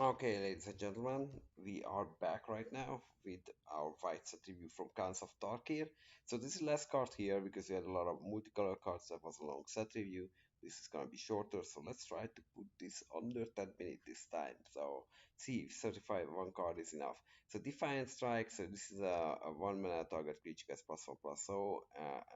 Okay, ladies and gentlemen, we are back right now with our white set review from Khans of Tarkir. So this is less cards here because we had a lot of multicolor cards. That was a long set review. This is gonna be shorter, so let's try to put this under 10 minutes this time. So see if 35 one card is enough. So Defiant Strike. So this is a 1 mana target creature gets +1/+0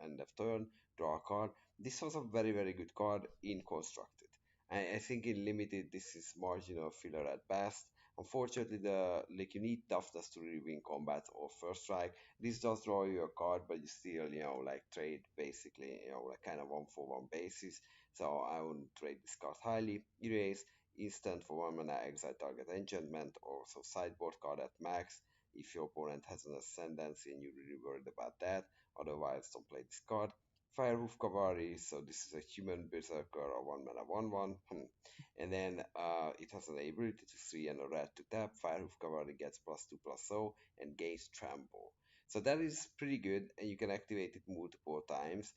end of turn. Draw a card. This was a very good card in constructed. I think in limited this is marginal filler at best. Unfortunately, the like you need toughness to really win combat or first strike. This does draw you a card, but you still like trade basically like kind of 1-for-1 basis. So I wouldn't trade this card highly. Erase instant for 1 mana exile target enchantment or so sideboard card at max. If your opponent has an ascendancy and you're really worried about that, otherwise don't play this card. Firehoof Cavalry, so this is a human berserker, a 1 mana 1/1. And then it has an ability to 3 and a red to tap. Firehoof Cavalry gets +2/+0 and gains trample. So that is pretty good, and you can activate it multiple times.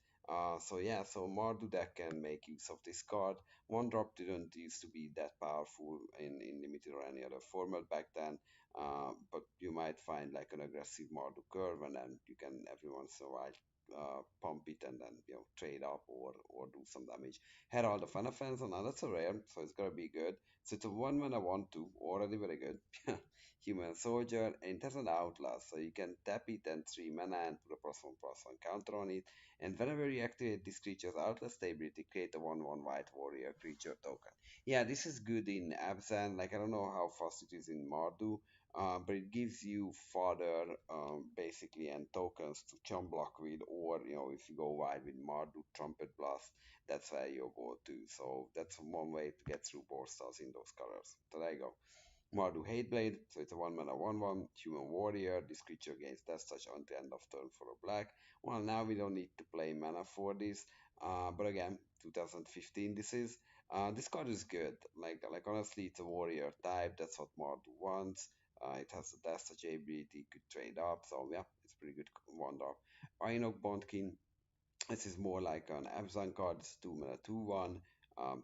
So yeah, so Mardu deck can make use of this card. One drop didn't used to be that powerful in limited or any other format back then, but you might find like an aggressive Mardu curve, and then you can every once in a while pump it and then trade up or do some damage. Herald of Offense, and now that's a rare, so it's gonna be good. So it's a 1 mana 1/2, already very good. Human Soldier, and it has an Outlast, so you can tap it and 3 mana and put a +1/+1 counter on it. And whenever you activate this creature's Outlast ability, create a 1/1 white warrior creature token. Yeah, this is good in Abzan. Like I don't know how fast it is in Mardu, but it gives you fodder basically and tokens to chump block with, or if you go wide with Mardu Trumpet Blast, that's where you go to. So that's one way to get through board styles in those colors. So there you go. Mardu Hateblade, so it's a 1 mana 1/1 human warrior. This creature gains death touch until end of turn for a black. Well, now we don't need to play mana for this, but again, 2015 this is. This card is good. Like honestly, it's a warrior type. That's what Mardu wants. It has a dash touch ability, could trade up. So yeah, it's pretty good one drop. Ainok Bondkin, this is more like an Abzan card. It's 2 mana 2/1.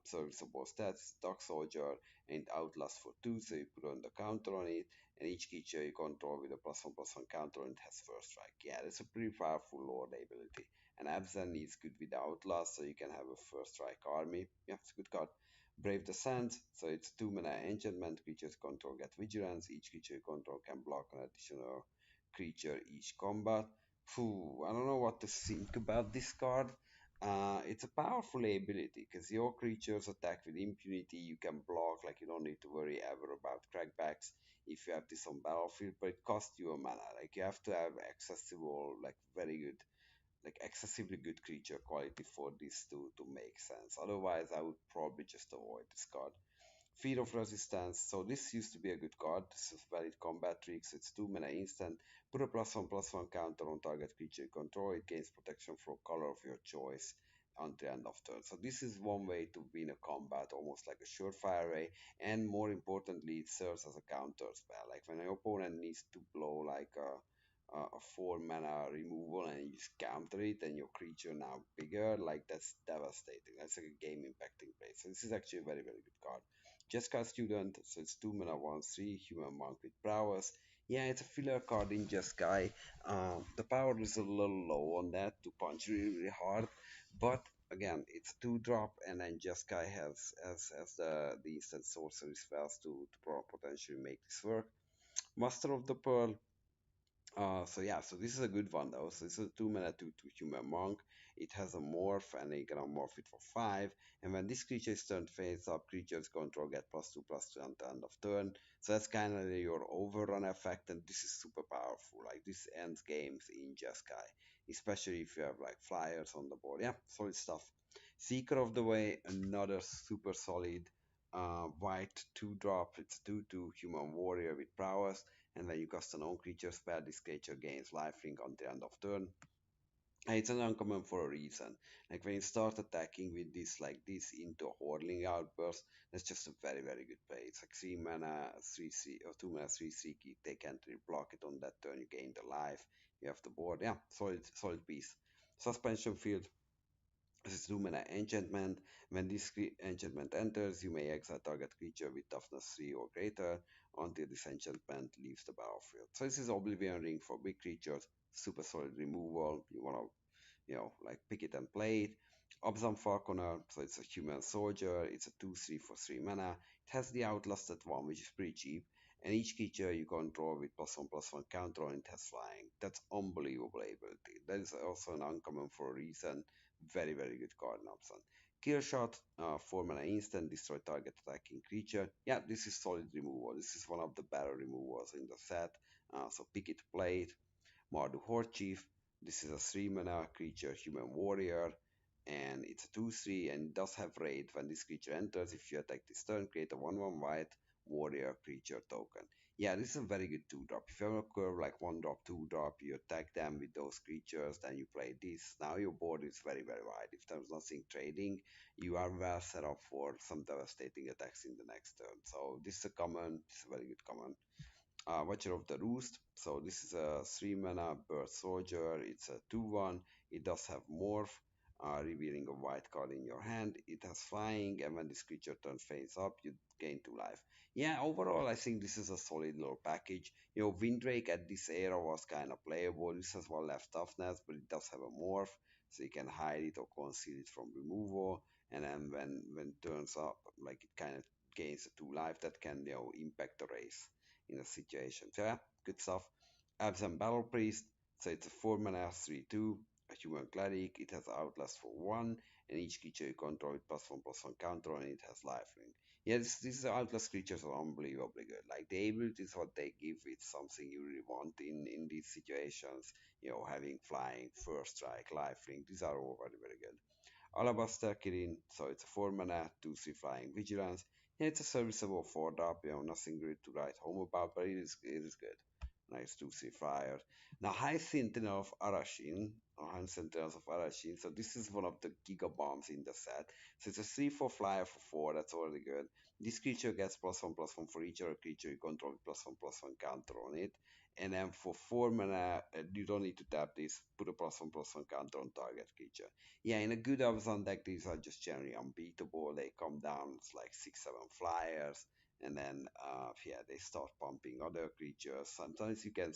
Serviceable stats, Dog Soldier, and Outlast for 2. So you put on the counter on it, and each creature you control with a +1/+1 counter and it has first strike. Yeah, that's a pretty powerful Lord ability. And Abzan is good with Outlast, so you can have a first strike army. Yeah, it's a good card. Brave Descent, so it's 2 mana enchantment. Creatures control get vigilance. Each creature you control can block an additional creature each combat. Phew, I don't know what to think about this card. It's a powerful ability because your creatures attack with impunity. You can block, like you don't need to worry ever about crackbacks if you have this on battlefield, but it costs you a mana. Like you have to have accessible, like very good, like excessively good creature quality for this to make sense. Otherwise, I would probably just avoid this card. Fear of Resistance. So this used to be a good card. This is valid combat tricks. It's 2 mana instant. Put a +1/+1 counter on target creature you control. It gains protection from color of your choice until end of turn. So this is one way to win a combat, almost like a surefire way. And more importantly, it serves as a counter spell. Like when your opponent needs to blow like a 4 mana removal and you just counter it and your creature now bigger, like that's devastating. That's like a game impacting play. So this is actually a very good card. Jeskai Student, so it's 2 mana 1/3 human monk with prowess. Yeah, it's a filler card in Jeskai. The power is a little low on that to punch really hard, but again, it's 2 drop, and then Jeskai has the instant sorcery spells to potentially make this work. Master of the Pearl, so yeah, so this is a good one though. So this is a 2 mana 2/2 human monk. It has a morph, and you can morph it for 5. And when this creature is turned face up, creatures control get +2/+2 until end of turn. So that's kind of your overrun effect, and this is super powerful. Like this ends games in Jeskai, especially if you have like flyers on the board. Yeah, solid stuff. Seeker of the Way, another super solid white 2 drop. It's 2/2 human warrior with prowess, and when you cast an own creature spell, this creature gains lifelink until end of turn. And it's an uncommon for a reason. Like when you start attacking with this like this into a Hordling Outburst, that's just a very good play. It's like 3 mana 3/3 or 2 mana 3/3 key. They can't really block it on that turn. You gain the life. You have the board. Yeah, solid piece. Suspension Field. This is Lumina Enchantment. When this enchantment enters, you may exile target creature with toughness 3 or greater until this enchantment leaves the battlefield. So this is Oblivion Ring for big creatures, super solid removal. You want to like pick it and play it. Abzan Falconer, so it's a human soldier, it's a 2/3 for 3 mana. It has the outlasted one, which is pretty cheap, and each creature you control with +1/+1 counter on it has flying. That's unbelievable ability. That is also an uncommon for a reason. Very, very good card in Abzan. Kill shot, 4 mana instant, destroy target attacking creature. Yeah, this is solid removal. This is one of the better removals in the set. So pick it, play it. Mardu Horde Chief. This is a 3 mana creature, human warrior, and it's a 2/3 and it does have raid. When this creature enters, if you attack this turn, create a 1/1 white warrior creature token. Yeah, this is a very good 2 drop. If you have a curve like 1 drop, 2 drop, you attack them with those creatures, then you play this. Now your board is very, very wide. If there's nothing trading, you are well set up for some devastating attacks in the next turn. So this is a common, this is a very good common. Watcher of the Roost. So this is a 3 mana bird soldier. It's a 2/1. It does have morph, revealing a white card in your hand. It has flying, and when this creature turns face up, you gain 2 life. Yeah, overall, I think this is a solid little package. Windrake at this era was kind of playable. This has 1 left toughness, but it does have a morph, so you can hide it or conceal it from removal. And then when it turns up, like it kind of gains a 2 life that can impact the race in a situation. So yeah, good stuff. Absent Battle Priest. So it's a 4 mana 3/2, a human cleric. It has Outlast for 1, and each creature you control with +1/+1 counter, and it has lifelink. Yeah, these Outlast creatures are unbelievably good. Like the abilities what they give, it's something you really want in these situations. Having flying, first strike, lifelink. These are all very, very good. Alabaster Kirin, so it's a 4 mana, 2/3 flying vigilance. Yeah, it's a serviceable 4 drop, nothing great to write home about, but it is good. Nice 2/3 flyer. Now, High Sentinel of Arashin, or High Sentinels of Arashin, so this is one of the Giga Bombs in the set. So it's a 3/4 flyer for 4, that's already good. This creature gets +1/+1 for each other creature you control with +1/+1 counter on it. And then for 4 mana, you don't need to tap this, put a +1/+1 counter on target creature. Yeah, in a good Amazon deck, these are just generally unbeatable. They come down, it's like 6, 7 flyers, and then yeah, they start pumping other creatures. Sometimes you can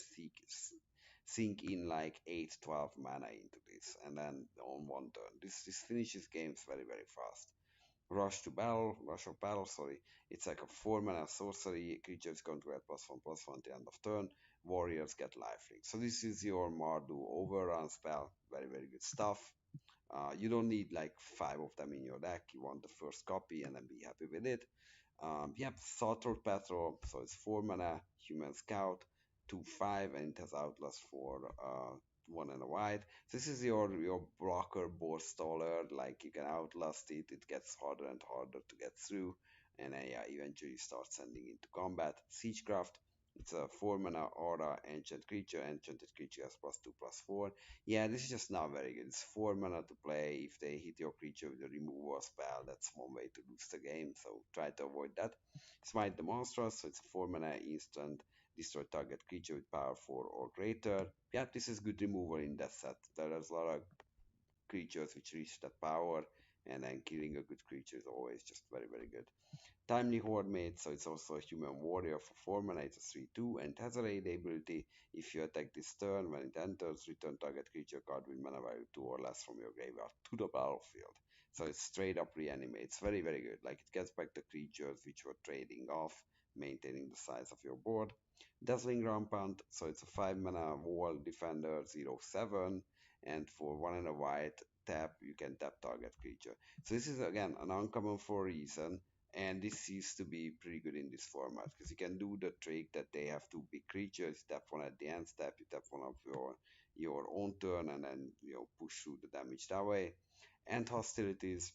sink in like 8, 12 mana into this, and then on one turn. This finishes games very, very fast. Rush of battle, sorry. It's like a 4 mana sorcery. Creatures going to add +1/+1 at the end of turn. Warriors get lifelink. So this is your Mardu overrun spell. Very, very good stuff. You don't need like 5 of them in your deck. You want the first copy and then be happy with it. Yep, Thought Patrol. So it's 4 mana, Human Scout, 2/5, and it has Outlast for 1 and a white. This is your blocker board staller. Like you can outlast it, it gets harder and harder to get through, and then yeah, eventually start sending into combat. Siegecraft. It's a 4 mana aura ancient creature. Enchanted creature has +2/+4. Yeah, this is just not very good. It's 4 mana to play. If they hit your creature with a removal spell, that's one way to lose the game, so try to avoid that. Smite the Monstrous, so it's a 4 mana instant. Destroy target creature with power 4 or greater. Yeah, this is good removal in that set. There's a lot of creatures which reach that power, and then killing a good creature is always just very, very good. Timely Horde Mate, so it's also a human warrior for 4 mana, it's a 3/2, and it has a raid ability. If you attack this turn, when it enters, return target creature card with mana value 2 or less from your graveyard to the battlefield. So it straight up reanimates. Very, very good. Like it gets back the creatures which were trading off, maintaining the size of your board. Dazzling Rampant, so it's a 5 mana wall defender 0/7, and for 1 and a white tap, you can tap target creature. So this is again an uncommon for a reason, and this seems to be pretty good in this format because you can do the trick that they have 2 big creatures. Tap one at the end step, you tap one of your own turn, and then push through the damage that way. And hostilities.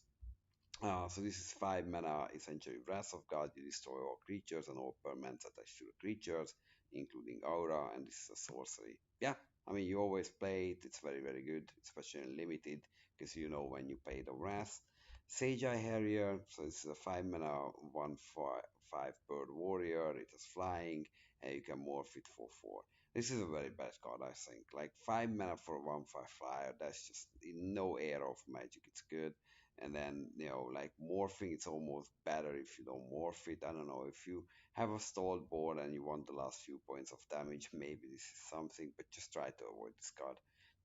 So this is 5 mana, essentially Wrath of God. You destroy all creatures and all permanents attached to the creatures, including aura, and this is a sorcery. Yeah, I mean you always play it. It's very, very good, especially in limited because you know when you pay the Wrath. Sage Eye Harrier, so it's a 5 mana, 1/5 bird warrior. It is flying, and you can morph it for 4. This is a very bad card, I think. Like 5 mana for a 1/5 flyer, that's just in no era of Magic, it's good. And then, like morphing, it's almost better if you don't morph it. I don't know, if you have a stalled board and you want the last few points of damage, maybe this is something, but just try to avoid this card.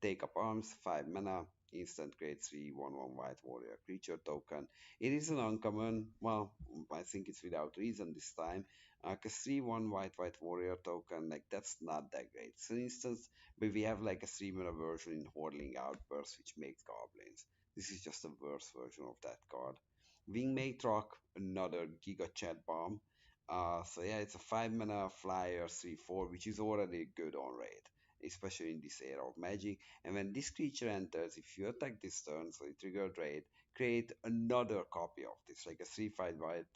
Take up arms, 5 mana, instant grade 3, 1/1 white warrior creature token. It is an uncommon. Well, I think it's without reason this time. Because 3/1 white warrior token, like that's not that great. For instance, but we have like a 3 mana version in Hordling Outburst, which makes goblins. This is just a worse version of that card. Wingmate Rock, another Giga Chat Bomb. So yeah, it's a 5 mana flyer 3/4, which is already good on raid, especially in this era of Magic. And when this creature enters, if you attack this turn, so it triggered raid, create another copy of this, like a 3/5 white,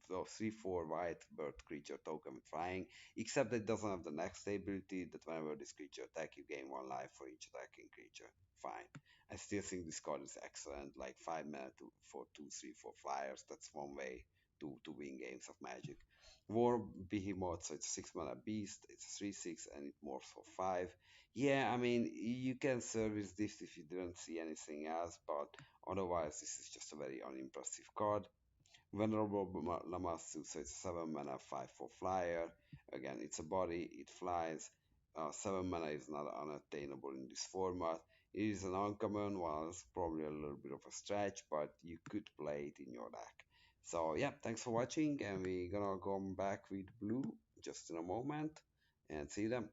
so 3/4 white bird creature token with flying, except that it doesn't have the next ability that whenever this creature attack, you gain 1 life for each attacking creature. Fine. I still think this card is excellent, like 5 mana for 2/3/4 flyers. That's one way to win games of Magic. War Behemoth, so it's a 6 mana beast, it's a 3/6, and it morphs for 5. Yeah, I mean, you can service this if you didn't see anything else, but otherwise, this is just a very unimpressive card. Venerable Lamassu, so it's 7 mana, 5/4 flyer. Again, it's a body, it flies. 7 mana is not unattainable in this format. It is an uncommon, well, it's probably a little bit of a stretch, but you could play it in your deck. So, yeah, thanks for watching, and we're gonna go back with blue just in a moment, and see you then.